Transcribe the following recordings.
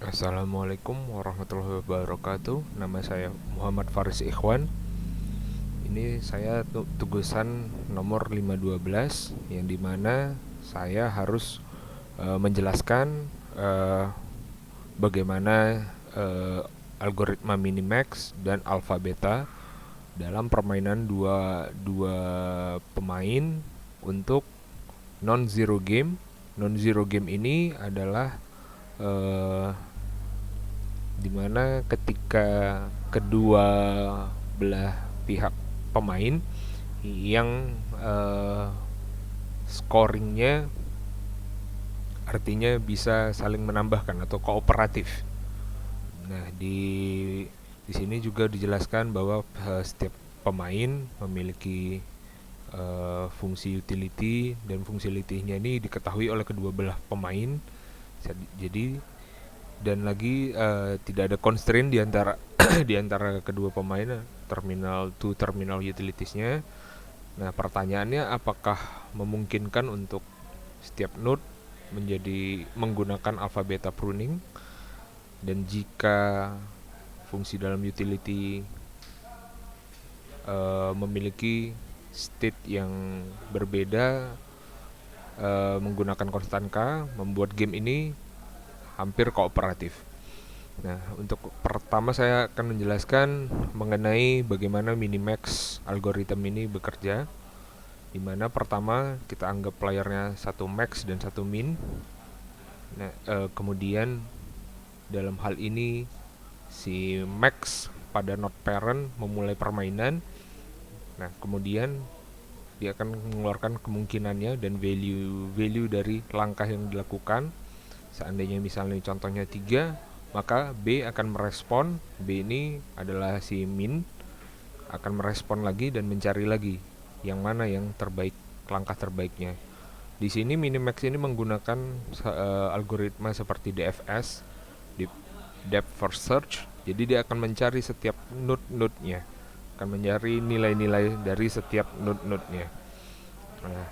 Assalamualaikum warahmatullahi wabarakatuh. Nama saya Muhammad Faris Ikhwan. Ini saya tugasan nomor 512 yang dimana saya harus menjelaskan bagaimana algoritma minimax dan alpha beta dalam permainan dua dua pemain untuk non zero game. Non zero game ini adalah eh, dimana ketika kedua belah pihak pemain yang scoringnya artinya bisa saling menambahkan atau kooperatif. Nah, di sini juga dijelaskan bahwa setiap pemain memiliki fungsi utility, dan fungsi utility-nya ini diketahui oleh kedua belah pemain. Jadi dan lagi tidak ada constraint di antara di antara kedua pemain, terminal to terminal utilitiesnya. Nah, pertanyaannya apakah memungkinkan untuk setiap node menjadi menggunakan alpha beta pruning, dan jika fungsi dalam utility memiliki state yang berbeda menggunakan konstan K, membuat game ini hampir kooperatif. Nah, untuk pertama saya akan menjelaskan mengenai bagaimana minimax algoritma ini bekerja. Di mana pertama kita anggap playernya satu max dan satu min. Nah, kemudian dalam hal ini si max pada node parent memulai permainan. Nah, kemudian dia akan mengeluarkan kemungkinannya dan value dari langkah yang dilakukan. Seandainya misalnya contohnya 3, maka B akan merespon. B ini adalah si min, akan merespon lagi dan mencari lagi yang mana yang terbaik, langkah terbaiknya. Di sini minimax ini menggunakan algoritma seperti DFS, Depth First Search. Jadi dia akan mencari setiap node-node-nya, akan mencari nilai-nilai dari setiap node-node-nya. Nah,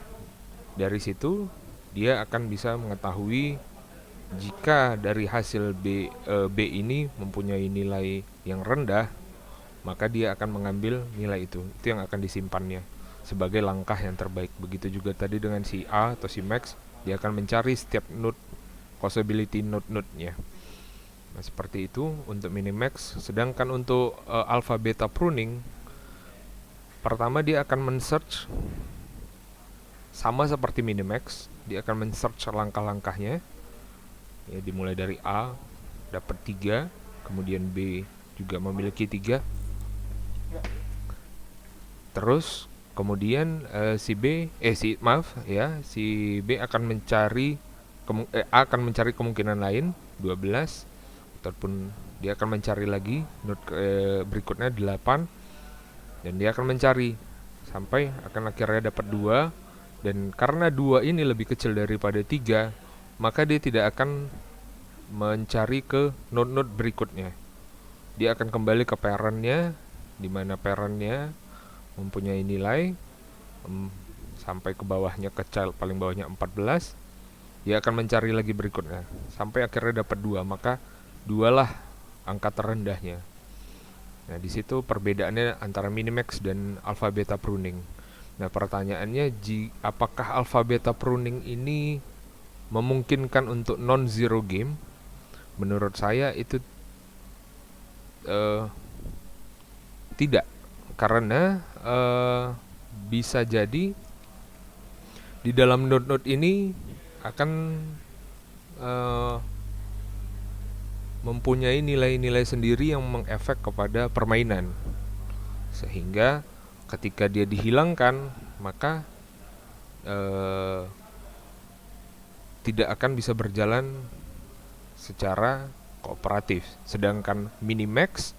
dari situ dia akan bisa mengetahui jika dari hasil B ini mempunyai nilai yang rendah, maka dia akan mengambil nilai itu yang akan disimpannya sebagai langkah yang terbaik. Begitu juga tadi dengan si A atau si Max, dia akan mencari setiap node, possibility node-node-nya. Nah, seperti itu untuk minimax. Sedangkan untuk alpha beta pruning, pertama dia akan men-search sama seperti minimax, dia akan men-search langkah-langkahnya. Ya, dimulai dari A dapat 3, kemudian B juga memiliki 3. Terus kemudian si B akan mencari A akan mencari kemungkinan lain 12, ataupun dia akan mencari lagi node berikutnya 8, dan dia akan mencari sampai akan akhirnya dapat 2. Dan karena 2 ini lebih kecil daripada 3, maka dia tidak akan mencari ke node-node berikutnya. Dia akan kembali ke parentnya, di mana parentnya mempunyai nilai sampai ke bawahnya, ke child paling bawahnya 14. Dia akan mencari lagi berikutnya sampai akhirnya dapat 2, maka 2 lah angka terendahnya. Nah, di situ perbedaannya antara minimax dan alpha beta pruning. Nah, pertanyaannya, apakah alpha beta pruning ini memungkinkan untuk non zero game? Menurut saya itu tidak, karena bisa jadi di dalam node-node ini akan mempunyai nilai-nilai sendiri yang mengefek kepada permainan, sehingga ketika dia dihilangkan maka tidak akan bisa berjalan secara kooperatif. Sedangkan minimax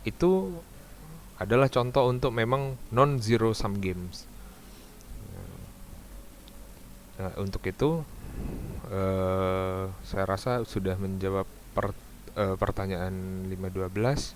itu adalah contoh untuk memang non zero sum games. Nah, untuk itu saya rasa sudah menjawab pertanyaan 512.